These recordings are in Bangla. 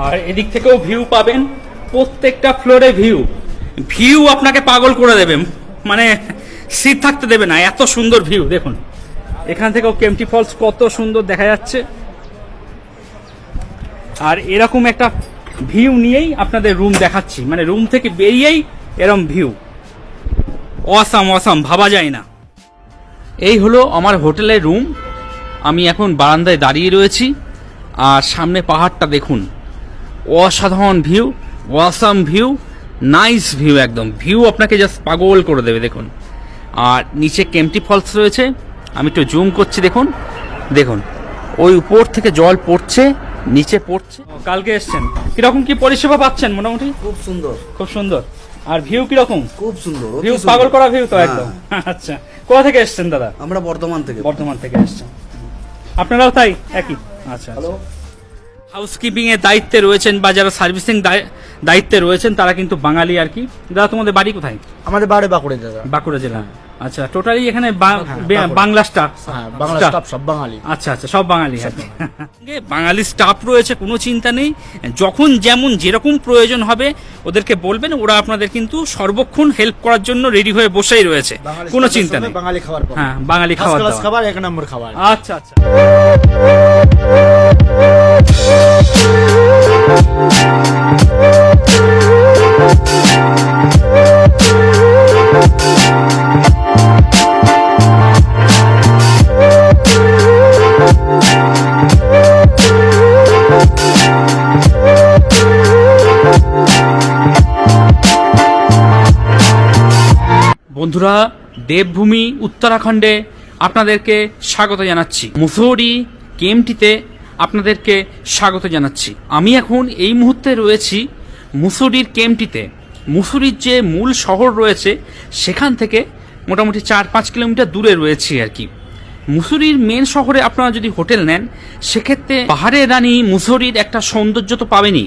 আর এদিক থেকেও ভিউ পাবেন, প্রত্যেকটা ফ্লোরে ভিউ ভিউ আপনাকে পাগল করে দেবে, মানে স্থির থাকতে দেবে না, এত সুন্দর ভিউ। দেখুন এখান থেকেও কেম্পটি ফলস কত সুন্দর দেখা যাচ্ছে। আর এরকম একটা ভিউ নিয়েই আপনাদের রুম দেখাচ্ছি, মানে রুম থেকে বেরিয়েই এরকম ভিউ, অসাম অসাম, ভাবা যায় না। এই হলো আমার হোটেলের রুম। আমি এখন বারান্দায় দাঁড়িয়ে রয়েছি, আর সামনে পাহাড়টা দেখুন, অসাধারণ view, awesome view, nice view, একদম ভিউ আপনাকে জাস্ট পাগল করে দেবে। দেখুন আর নিচে কেম্পটি ফলস রয়েছে, আমি একটু জুম করছি, দেখুন দেখুন ওই উপর থেকে জল পড়ছে, নিচে পড়ছে। কালকে এসছেন, কিরকম কি পরিষেবা পাচ্ছেন? মোটামুটি খুব সুন্দর, খুব সুন্দর। আর ভিউ কিরকম? খুব সুন্দর, ভিউ অতি পাগল সুন্দর। করা ভিউ তো হ্যাঁ। একদম। আচ্ছা, কোথা থেকে এসছেন দাদা? আমরা বর্ধমান থেকে। বর্ধমান থেকে এসছেন, আপনারাও তাই একই? আচ্ছা, হ্যালো। হাউসকিপিং এর দায়িত্বে রয়েছেন বা যারা সার্ভিসিং দায়িত্বে রয়েছেন তারা কিন্তু বাঙালি আর কি। দাদা তোমাদের বাড়ি কোথায়? আমাদের বাড়ি বাঁকুড়া জেলা। বাঁকুড়া জেলা। আচ্ছা, টোটালি এখানে বাঁকুড়া। বাংলা স্টাফ? হ্যাঁ, বাংলা স্টাফ সব বাঙালি। আচ্ছা আচ্ছা, সব বাঙালি। বাঙালি স্টাফ রয়েছে, কোনো চিন্তা নেই। যখন যেমন যেরকম প্রয়োজন হবে ওদেরকে বলবেন, ওরা আপনাদের কিন্তু সর্বক্ষণ হেল্প করার জন্য রেডি হয়ে বসেই রয়েছে, কোনো চিন্তা নেই। বাঙালি খাবার পাবো। হ্যাঁ, বাঙালি খাবার দাবার। খাবার এক নম্বর খাবার। আচ্ছা আচ্ছা। বন্ধুরা, দেবভূমি উত্তরাখণ্ডে আপনাদেরকে স্বাগত জানাচ্ছি। মুসৌরি কেম্পটিতে আপনাদেরকে স্বাগত জানাচ্ছি। আমি এখন এই মুহূর্তে রয়েছি মুসৌরির কেম্পটিতে। মুসৌরির যে মূল শহর রয়েছে সেখান থেকে মোটামুটি 4-5 কিলোমিটার দূরে রয়েছি আর কি। মুসৌরির মেন শহরে আপনারা যদি হোটেল নেন, সেক্ষেত্রে পাহাড়ের রানী মুসৌরির একটা সৌন্দর্য তো পাবেনই,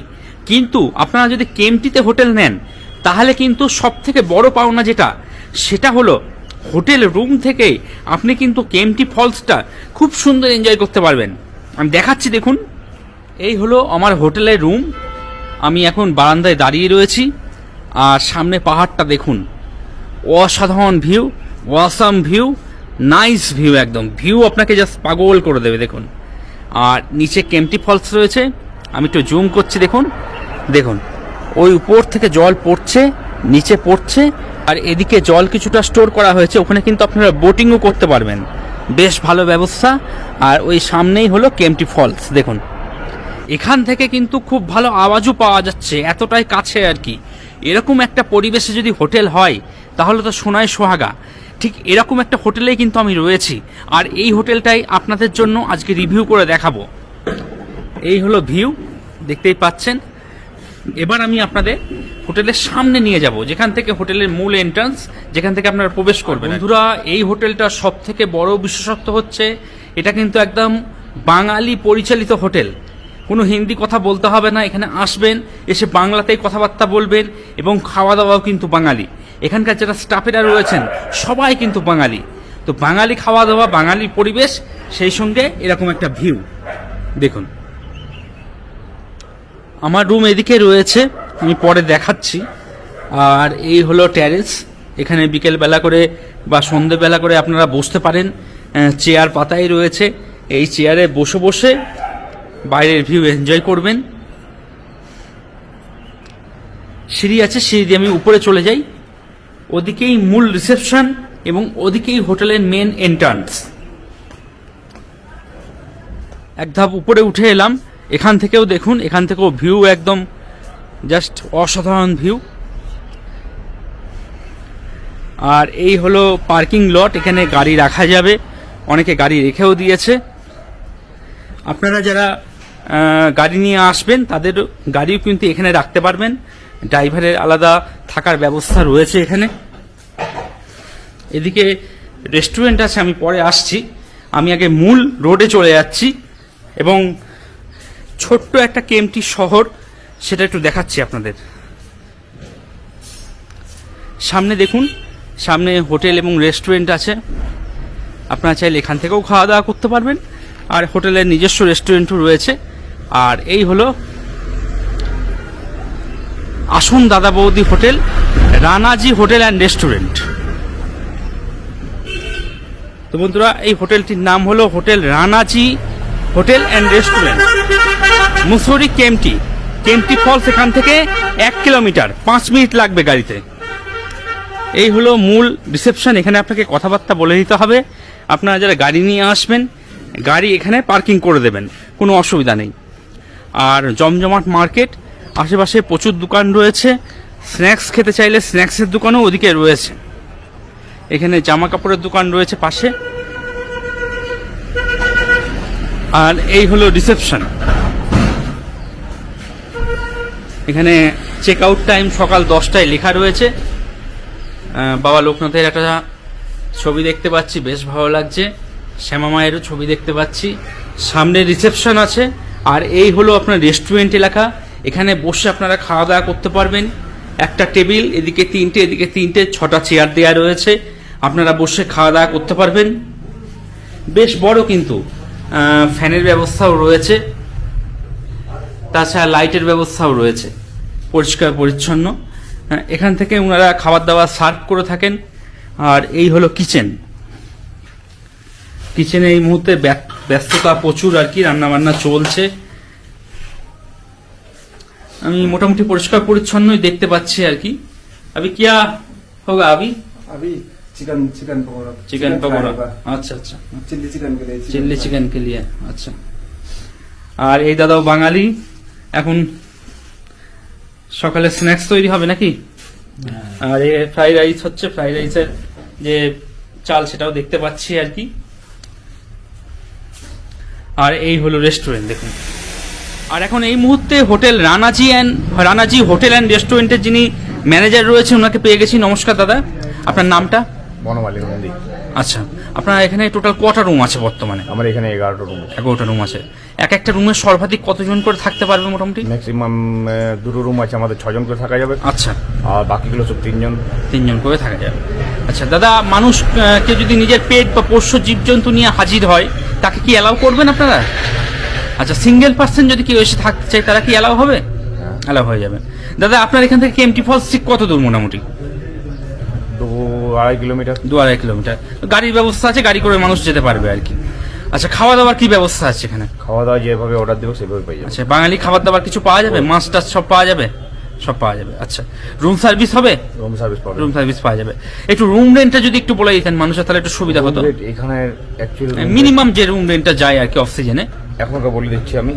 কিন্তু আপনারা যদি কেম্পটিতে হোটেল নেন তাহলে কিন্তু সব থেকে বড় পাওনা যেটা, সেটা হলো হোটেল রুম থেকে আপনি কিন্তু কেম্পটি ফলসটা খুব সুন্দর এনজয় করতে পারবেন। আমি দেখাচ্ছি, দেখুন এই হলো আমার হোটেলের রুম। আমি এখন বারান্দায় দাঁড়িয়ে রয়েছি, আর সামনে পাহাড়টা দেখুন, অসাধারণ view, awesome view, nice view, একদম ভিউ আপনাকে জাস্ট পাগল করে দেবে। দেখুন আর নিচে কেম্পটি ফলস রয়েছে, আমি একটু জুম করছি, দেখুন দেখুন ওই উপর থেকে জল পড়ছে, নিচে পড়ছে, আর এদিকে জল কিছুটা স্টোর করা হয়েছে, ওখানে কিন্তু আপনারা বোটিংও করতে পারবেন, বেশ ভালো ব্যবস্থা। আর ওই সামনেই হলো কেম্পটি ফলস। দেখুন এখান থেকে কিন্তু খুব ভালো আওয়াজও পাওয়া যাচ্ছে, এতটাই কাছে আর কি। এরকম একটা পরিবেশে যদি হোটেল হয় তাহলে তো সোনায় সোহাগা। ঠিক এরকম একটা হোটেলেই কিন্তু আমি রয়েছি, আর এই হোটেলটাই আপনাদের জন্য আজকে রিভিউ করে দেখাবো। এই হলো ভিউ, দেখতেই পাচ্ছেন। এবার আমি আপনাদের হোটেলের সামনে নিয়ে যাব, যেখান থেকে হোটেলের মূল এন্ট্রান্স, যেখান থেকে আপনারা প্রবেশ করবেন। বন্ধুরা, এই হোটেলটার সব থেকে বড় বিশেষত্ব হচ্ছে এটা কিন্তু একদম বাঙালি পরিচালিত হোটেল। কোনো হিন্দি কথা বলতে হবে না, এখানে আসবেন, এসে বাংলাতেই কথাবার্তা বলবেন, এবং খাওয়া দাওয়াও কিন্তু বাঙালি। এখানকার যারা স্টাফেরা রয়েছেন সবাই কিন্তু বাঙালি। তো বাঙালি খাওয়া দাওয়া, বাঙালি পরিবেশ, সেই সঙ্গে এরকম একটা ভিউ দেখুন। আমার রুম এদিকে রয়েছে, আমি পরে দেখাচ্ছি। আর এই হলো ট্যারেস, এখানে বিকেলবেলা করে বা সন্ধেবেলা করে আপনারা বসতে পারেন, চেয়ার পাতাই রয়েছে, এই চেয়ারে বসে বসে বাইরের ভিউ এনজয় করবেন। সিঁড়ি আছে, সিঁড়ি দিয়ে আমি উপরে চলে যাই, ওদিকেই মূল রিসেপশন এবং ওদিকেই হোটেলের মেন এন্ট্রান্স। এক ধাপ উপরে উঠে এলাম, এখান থেকেও দেখুন, এখান থেকেও ভিউ একদম জাস্ট অসাধারণ ভিউ। আর এই হলো পার্কিং লট, এখানে গাড়ি রাখা যাবে, অনেকে গাড়ি রেখেও দিয়েছে। আপনারা যারা গাড়ি নিয়ে আসবেন তাদের গাড়িও কিন্তু এখানে রাখতে পারবেন, ড্রাইভারের আলাদা থাকার ব্যবস্থা রয়েছে এখানে। এদিকে রেস্টুরেন্ট আছে, আমি পরে আসছি। আমি আগে মূল রোডে চলে যাচ্ছি এবং ছোট্ট একটা কেম্পটি শহর, সেটা একটু দেখাচ্ছি আপনাদের। সামনে দেখুন, সামনে হোটেল এবং রেস্টুরেন্ট আছে, আপনারা চাইলে এখান থেকেও খাওয়া দাওয়া করতে পারবেন, আর হোটেলের নিজস্ব রেস্টুরেন্টও রয়েছে। আর এই হলো আসুন Dada Boudi hotel, Ranaji hotel and restaurant. তো বন্ধুরা, এই হোটেলটির নাম হলো hotel Ranaji hotel and restaurant, Mussoorie Kempty. Kempty falls এখান থেকে 1 কিলোমিটার, 5 মিনিট লাগবে গাড়িতে। এই হলো মূল রিসেপশন। এখানে আপনাকে কথাবার্তা বলে দিতে হবে। আপনারা যারা গাড়ি নিয়ে আসবেন, গাড়ি এখানে পার্কিং করে দেবেন, কোনো অসুবিধা নেই। আর জমজমাট মার্কেট, আশেপাশে প্রচুর দোকান রয়েছে। স্ন্যাক্স খেতে চাইলে স্ন্যাক্সের দোকানও ওদিকে রয়েছে। এখানে জামা কাপড়ের দোকান রয়েছে পাশে। আর এই হলো রিসেপশন। এখানে চেক আউট টাইম সকাল 10টায় লেখা রয়েছে। বাবা লোকনাথের একটা ছবি দেখতে পাচ্ছি, বেশ ভালো লাগছে। শ্যামা মায়েরও ছবি দেখতে পাচ্ছি। সামনে রিসেপশন আছে। আর এই হলো আপনার রেস্টুরেন্ট এলাকা। এখানে বসে আপনারা খাওয়া দাওয়া করতে পারবেন। একটা টেবিল, এদিকে 3টে, এদিকে 3টে, 6টা চেয়ার দেওয়া রয়েছে। আপনারা বসে খাওয়া দাওয়া করতে পারবেন। বেশ বড়, কিন্তু ফ্যানের ব্যবস্থাও রয়েছে, তাছাড়া লাইটের ব্যবস্থাও রয়েছে, পরিষ্কার পরিচ্ছন্ন। এখান থেকে ওনারা খাবার দাবার সার্ভ করে থাকেন। আর এই হলো কিচেন। কিচেনে এই মুহূর্তে ব্যস্ততা প্রচুর আর কি, রান্নাবান্না চলছে। আমি মোটামুটি পরিষ্কার পরিচ্ছন্নই দেখতে পাচ্ছি আর কি। अभी क्या होगा अभी चिकन पकौड़ा चिकन पकौड़ा अच्छा अच्छा चिल्ली चिकन के लिए চিল্লি চিকেন কে লিয়ে আচ্ছা। আর এই দাদাও বাঙালি। এখন সকালে স্ন্যাক্স তৈরি হবে নাকি? আর এই ফ্রাইড রাইস হচ্ছে, ফ্রাইড রাইসের যে চাল সেটাও দেখতে পাচ্ছি আর কি। আর এই হলো রেস্টুরেন্ট দেখুন। আর এখন এই মুহূর্তে হোটেল রানাজি হোটেল অ্যান্ড রেস্টুরেন্টের যিনি ম্যানেজার রয়েছে ওনাকে পেয়ে গেছি। নমস্কার দাদা, আপনার নামটা? বনমালী নন্দী। আচ্ছা, আপনার এখানে টোটাল কটা রুম আছে বর্তমানে? আমার এখানে 11টা রুম। 11টা রুম আছে। একটা রুমের সর্বাধিক কতজন করে থাকতে পারবে মোটামুটি? ম্যাক্সিমাম 2 রুম আছে আমাদের 6 জন করে থাকা যাবে। আচ্ছা, আর বাকিগুলো সব 3 জন। 3 জন করে থাকা যাবে। আচ্ছা দাদা, মানুষ কেউ যদি নিজের পেট বা পোষ্য জীবজন্তু নিয়ে হাজির হয়, তাকে কি অ্যালাউ করবেন আপনারা? আচ্ছা, সিঙ্গেল পার্সন যদি কেউ এসে থাকতে চায়, তারা কি অ্যালাউ হবে? অ্যালাউ হয়ে যাবে। দাদা, আপনার এখান থেকে কেএমটি ফলস ঠিক কত দূর মোটামুটি? 2-2.5 কিলোমিটার। 2-2.5 কিলোমিটার। গাড়ির ব্যবস্থা আছে, গাড়ি করে মানুষ যেতে পারবে আর কি। আচ্ছা, খাওয়া দাওয়ার কি ব্যবস্থা আছে এখানে? খাওয়া দাওয়া যেভাবে অর্ডার দেবো সেভাবে পেয়ে যাবে। আচ্ছা, বাঙালি খাবার দাবার কিছু পাওয়া যাবে? মাছ টাছ সব পাওয়া যাবে? সব পাওয়া যাবে। আচ্ছা, রুম সার্ভিস হবে? রুম সার্ভিস পাবে। রুম সার্ভিস পাওয়া যাবে। একটু রুম রেন্টটা যদি একটু বলে দিতেন মানুষের, তাহলে একটু সুবিধা হতো। এখানে অ্যাকচুয়ালি মিনিমাম যে রুম রেন্টটা যায় আর কি অফ সিজনে। এখন বলে দিচ্ছি আমি,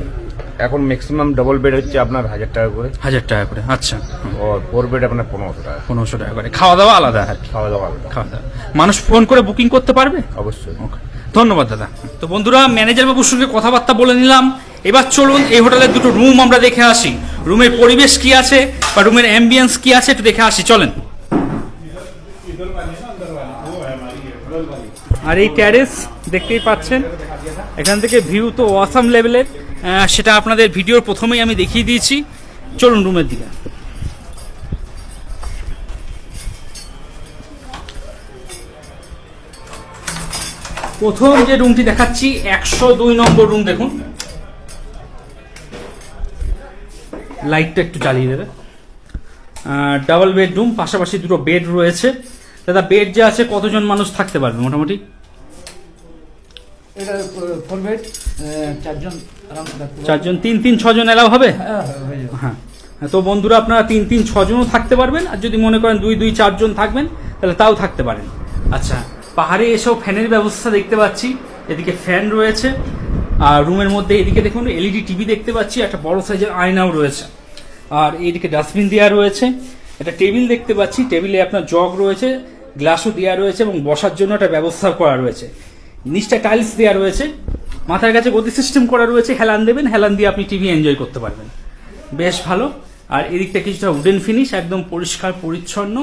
এখন ম্যাক্সিমাম ডাবল বেড হচ্ছে আপনার 1000 টাকা করে। 1000 টাকা করে। আচ্ছা, আর 4 বেড আপনার 1500 টাকা। 1500 টাকা করে। খাওয়া দাওয়া আলাদা আর কি? খাওয়া দাওয়া আলাদা। খাওয়া দাওয়া মানুষ ফোন করে বুকিং করতে পারবে? অবশ্যই। ওকে, ধন্যবাদ দাদা। তো বন্ধুরা, ম্যানেজার বাবুর সঙ্গে কথাবার্তা বলে নিলাম। এবার চলুন এই হোটেলের দুটো রুম আমরা দেখে আসি। রুমের পরিবেশ কি আছে বা রুমের অ্যাম্বিয়েন্স কি আছে একটু দেখে আসি, চলেন। আর এই ট্যারেস দেখতেই পাচ্ছেন, এখান থেকে ভিউ তো অসাম লেভেলের। সেটা আপনাদের ভিডিওর প্রথমেই আমি দেখিয়ে দিয়েছি। চলুন রুমের দিকে। প্রথম যে রুমটি দেখাচ্ছি 102 নম্বর রুম। দেখুন, লাইটটা একটু জ্বালিয়ে দেবে। ডাবল বেডরুম, পাশাপাশি দুটো বেড রয়েছে। দাদা, বেড যে আছে কতজন মানুষ থাকতে পারবে মোটামুটি? এটা 4 বেড, 4 জন আরামসে থাকতে পারবে। 4 জন, 3 6 জন এলাও হবে? হয়ে যাবে। হ্যাঁ, তো বন্ধুরা আপনারা 3 6 জনও থাকতে পারবেন। আর যদি মনে করেন 2 4 জন থাকবেন, তাহলে তাও থাকতে পারেন। আচ্ছা, পাহাড়ে এসেও ফ্যানের ব্যবস্থা দেখতে পাচ্ছি। এদিকে ফ্যান রয়েছে। আর রুমের মধ্যে এদিকে দেখুন এলইডি টিভি দেখতে পাচ্ছি, একটা বড় সাইজের আয়নাও রয়েছে। আর এইদিকে ডাস্টবিন দেওয়া রয়েছে। একটা টেবিল দেখতে পাচ্ছি, টেবিলে আপনার জগ রয়েছে, গ্লাসও দেওয়া রয়েছে এবং বসার জন্য একটা ব্যবস্থা করা রয়েছে। নিচটা টাইলস দেওয়া রয়েছে, মাথার কাছে গদি সিস্টেম করা রয়েছে। হেলান দেবেন, হেলান দিয়ে আপনি টিভি এনজয় করতে পারবেন, বেশ ভালো। আর এদিকটা কিছুটা উডেন ফিনিশ, একদম পরিষ্কার পরিচ্ছন্ন,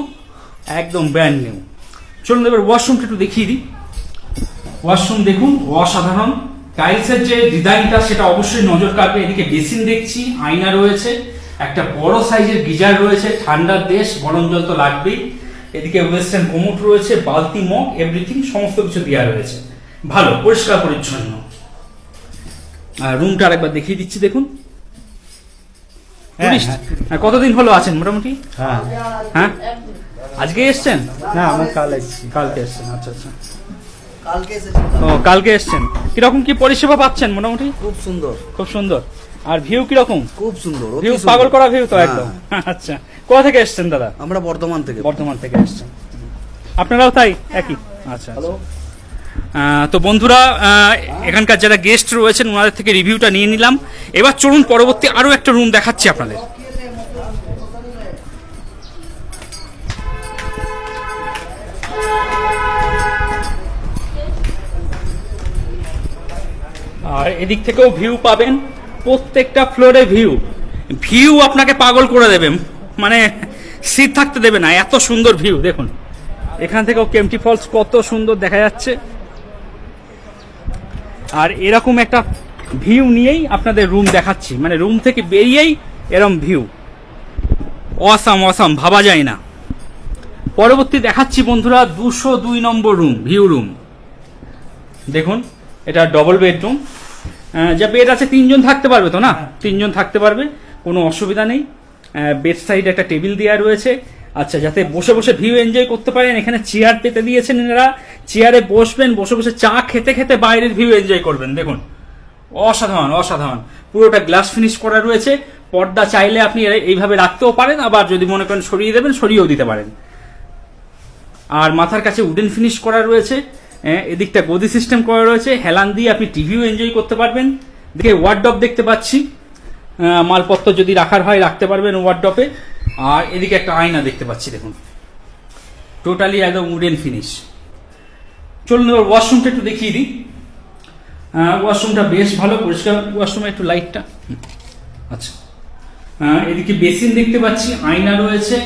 একদম ব্র্যান্ড নিউ। চলুন এবার ওয়াশরুমটা একটু দেখিয়ে দিই। ওয়াশরুম দেখুন, অসাধারণ। টাইলসের যে ডিজাইনটা সেটা অবশ্যই নজর কাড়বে। এদিকে বেসিন দেখছি, আয়না রয়েছে, একটা বড় সাইজের গিজার রয়েছে। ঠান্ডার দেশ, গরম জল তো লাগবেই। এদিকে ওয়েস্টার্ন কোমোড রয়েছে, বালতি, মগ, এভরিথিং সমস্ত কিছু দেওয়া রয়েছে। ভালো, পরিষ্কার পরিচ্ছন্ন। আর রুমটা আরেকবার দেখিয়ে দিচ্ছি, দেখুন টুরিস্ট কতদিন হলো আছেন মোটামুটি? হ্যাঁ হ্যাঁ আজকে এসছেন? না আমি কাল এসেছি। কালকে এসছেন, আচ্ছা আচ্ছা। ও কালকে এসছেন। কিরকম কি পরিষেবা পাচ্ছেন মোটামুটি? খুব সুন্দর, খুব সুন্দর। আর ভিউ কিরকম? খুব সুন্দর, অতি ভিউ সুন্দর। পাগল করা ভিউ তো হ্যাঁ। একদম। আচ্ছা, কোথা থেকে এসছেন দাদা? আমরা বর্ধমান থেকে। বর্ধমান থেকে এসছেন। আপনারাও তাই একই? আচ্ছা আচ্ছা। তো বন্ধুরা, এখানকার যারা গেস্ট রয়েছেন ওনাদের থেকে রিভিউটা নিয়ে নিলাম। এবার চলুন পরবর্তী আরো একটা রুম দেখাচ্ছি আপনাদের। আর এদিক থেকেও ভিউ পাবেন, প্রত্যেকটা ফ্লোরে ভিউ আপনাকে পাগল করে দেবে, মানে স্থির থাকতে দেবে না, এত সুন্দর ভিউ। দেখুন এখান থেকেও কেম্পটি ফলস কত সুন্দর দেখা যাচ্ছে। আর এরকম একটা ভিউ নিয়েই আপনাদের রুম দেখাচ্ছি, মানে রুম থেকে বেরিয়েই এরকম ভিউ, অসাম ভাবা যায় না। পরবর্তী দেখাচ্ছি বন্ধুরা 202 নম্বর রুম, ভিউ রুম। দেখুন এটা ডবল বেডরুম, যা বেড আছে 3 জন থাকতে পারবে তো না? 3 জন থাকতে পারবে, কোনো অসুবিধা নেই। বেড সাইডে একটা টেবিল দেওয়া রয়েছে, আচ্ছা, যাতে বসে বসে ভিউ এনজয় করতে পারেন। এখানে চেয়ার পেতে দিয়েছেন এনারা, চেয়ারে বসবেন, বসে বসে চা খেতে খেতে বাইরের ভিউ এনজয় করবেন। দেখুন অসাধারণ, পুরোটা গ্লাস ফিনিশ করা রয়েছে। পর্দা চাইলে আপনি এইভাবে রাখতেও পারেন, আবার যদি মনে করেন সরিয়ে দেবেন সরিয়েও দিতে পারেন। আর মাথার কাছে উডেন ফিনিশ করা রয়েছে, এদিকটা গদি সিস্টেম করা রয়েছে, হেলান দিয়ে আপনি টিভিও এনজয় করতে পারবেন। দেখে ওয়ার্ডরোব দেখতে পাচ্ছি, মালপত্র যদি রাখার হয় রাখতে পারবেন ওয়ার্ডরোবে। আর এদিকে একটা আয়না দেখতে পাচ্ছি, দেখুন টোটালি একদম উডেন ফিনিশ। চলুন এবার ওয়াশরুমটা একটু দেখিয়ে দিই। ওয়াশরুমটা বেশ ভালো পরিষ্কার, ওয়াশরুমে একটু লাইটটা, আচ্ছা। এদিকে বেসিন দেখতে পাচ্ছি, আয়না রয়েছে,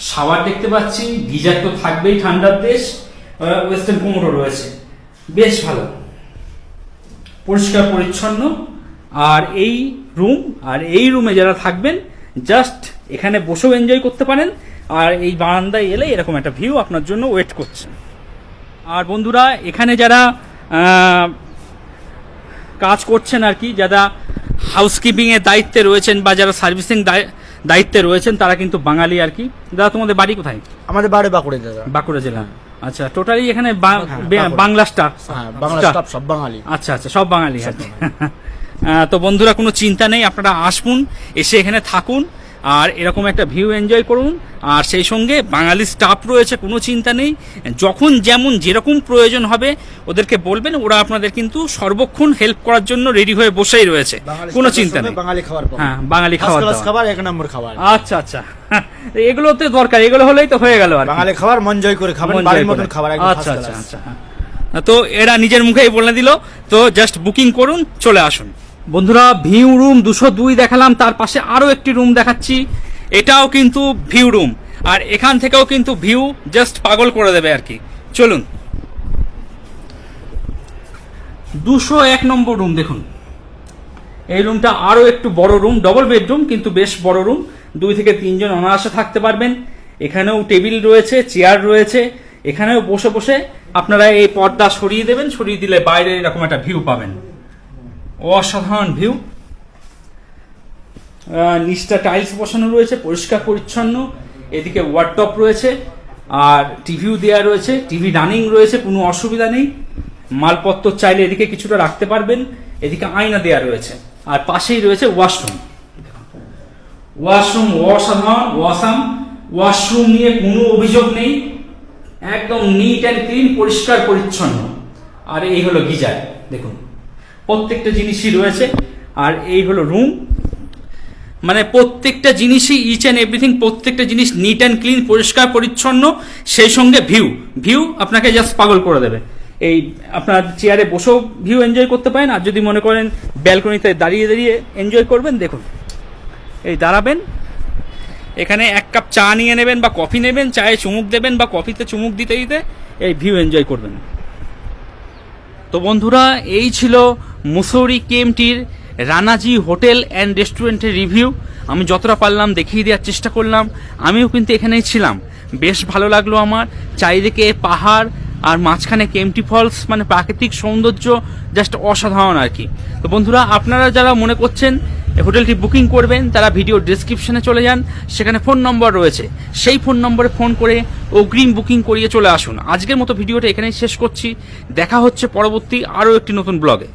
শাওয়ার দেখতে পাচ্ছি, গিজার তো থাকবেই, ঠান্ডার দেশ, ওয়েস্টার্ন কোমোডো রয়েছে, বেশ ভালো পরিষ্কার পরিচ্ছন্ন। আর এই রুমে যারা থাকবেন জাস্ট এখানে বসেও এনজয় করতে পারেন, আর এই বারান্দায় এলে এরকম একটা ভিউ আপনার জন্য ওয়েট করছে। আর বন্ধুরা এখানে যারা কাজ করছেন আর কি, যারা হাউসকিপিংয়ের দায়িত্বে রয়েছেন বা যারা সার্ভিসিং দায়িত্বে রয়েছেন তারা কিন্তু বাঙালি আর কি। দাদা তোমাদের বাড়ি কোথায়? আমাদের বাড়ি বাঁকুড়া দাদা। বাঁকুড়া জেলা। আচ্ছা, টোটালি এখানে বাঁকুড়া। বাংলা স্টাফ? হ্যাঁ, বাংলা স্টাফ সব বাঙালি। আচ্ছা আচ্ছা, সব বাঙালি আছে। তো বন্ধুরা কোনো চিন্তা নেই, আপনারা আসুন, এসে এখানে থাকুন আর এরকম একটা ভিউ এনজয় করুন। আর সেই সঙ্গে বাঙালি স্টাফ রয়েছে, কোনো চিন্তা নেই। যখন যেমন যেরকম প্রয়োজন হবে ওদেরকে বলবেন, ওরা আপনাদের কিন্তু সর্বক্ষণ হেল্প করার জন্য রেডি হয়ে বসেই রয়েছে, কোনো চিন্তা নেই। বাঙালি খাবার, হ্যাঁ বাঙালি খাবার, এক নম্বর খাবার। আচ্ছা আচ্ছা, এগুলোতে দরকার, এগুলো হলেই তো হয়ে গেল। আর বাঙালি খাবার মন জয় করে খাবেন, বাড়ির মতন খাবার। আচ্ছা আচ্ছা আচ্ছা, তো এরা নিজের মুখেই বলে দিল, তো জাস্ট বুকিং করুন, চলে আসুন। বন্ধুরা ভিউ রুম 202 দেখালাম, তার পাশে আরো একটি রুম দেখাচ্ছি, এটাও কিন্তু ভিউ রুম। আর এখান থেকেও কিন্তু ভিউ জাস্ট পাগল করে দেবে আর কি। চলুন 201 নম্বর রুম দেখুন। এই রুমটা আরো একটু বড় রুম, ডবল বেডরুম কিন্তু বেশ বড় রুম, 2 থেকে 3 জন অনায়াসে থাকতে পারবেন। এখানেও টেবিল রয়েছে, চেয়ার রয়েছে, এখানেও বসে বসে আপনারা এই পর্দা সরিয়ে দেবেন, সরিয়ে দিলে বাইরে এরকম একটা ভিউ পাবেন, অসাধারণ ভিউ। নিচটা টাইলস বসানো রয়েছে, পরিষ্কার পরিচ্ছন্ন। এদিকে ওয়ার্ডটপ রয়েছে আর টিভিও দেওয়া রয়েছে, টিভি রানিং রয়েছে, কোনো অসুবিধা নেই। মালপত্র চাইলে এদিকে কিছুটা রাখতে পারবেন। এদিকে আয়না দেওয়া রয়েছে আর পাশেই রয়েছে ওয়াশরুম। ওয়াশরুম অসাধারণ, ওয়াশরুম নিয়ে কোনো অভিযোগ নেই, একদম নিট অ্যান্ড ক্লিন, পরিষ্কার পরিচ্ছন্ন। আর এই হলো গিজার, দেখুন প্রত্যেকটা জিনিসই রয়েছে। আর এই হলো রুম, মানে প্রত্যেকটা জিনিসই ইচ অ্যান্ড এভরিথিং, প্রত্যেকটা জিনিস নিট অ্যান্ড ক্লিন, পরিষ্কার পরিচ্ছন্ন। সেই সঙ্গে ভিউ আপনাকে জাস্ট পাগল করে দেবে। এই আপনার চেয়ারে বসেও ভিউ এনজয় করতে পারেন, আর যদি মনে করেন ব্যালকনিতে দাঁড়িয়ে দাঁড়িয়ে এনজয় করবেন, দেখুন এই দাঁড়াবেন, এখানে 1 কাপ চা নিয়ে নেবেন বা কফি নেবেন, চায়ে চুমুক দেবেন বা কফিতে চুমুক দিতে দিতে এই ভিউ এনজয় করবেন। তো বন্ধুরা এই ছিল মুসৌরি কেএমটির রানাজি হোটেল অ্যান্ড রেস্টুরেন্টের রিভিউ। আমি যতটা পারলাম দেখিয়ে দেওয়ার চেষ্টা করলাম। আমিও কিন্তু এখানেই ছিলাম, বেশ ভালো লাগলো আমার। চারিদিকে পাহাড় আর মাঝখানে কেএমটি ফলস, মানে প্রাকৃতিক সৌন্দর্য জাস্ট অসাধারণ আর কি। তো বন্ধুরা আপনারা যারা মনে করছেন হোটেলটি বুকিং করবেন তারা ভিডিও ডেসক্রিপশনে চলে যান, সেখানে ফোন নম্বর রয়েছে, সেই ফোন নম্বরে ফোন করে অগ্রিম বুকিং করিয়ে চলে আসুন। আজকের মতো ভিডিওটা এখানেই শেষ করছি, দেখা হচ্ছে পরবর্তী আরও একটি নতুন ব্লগে।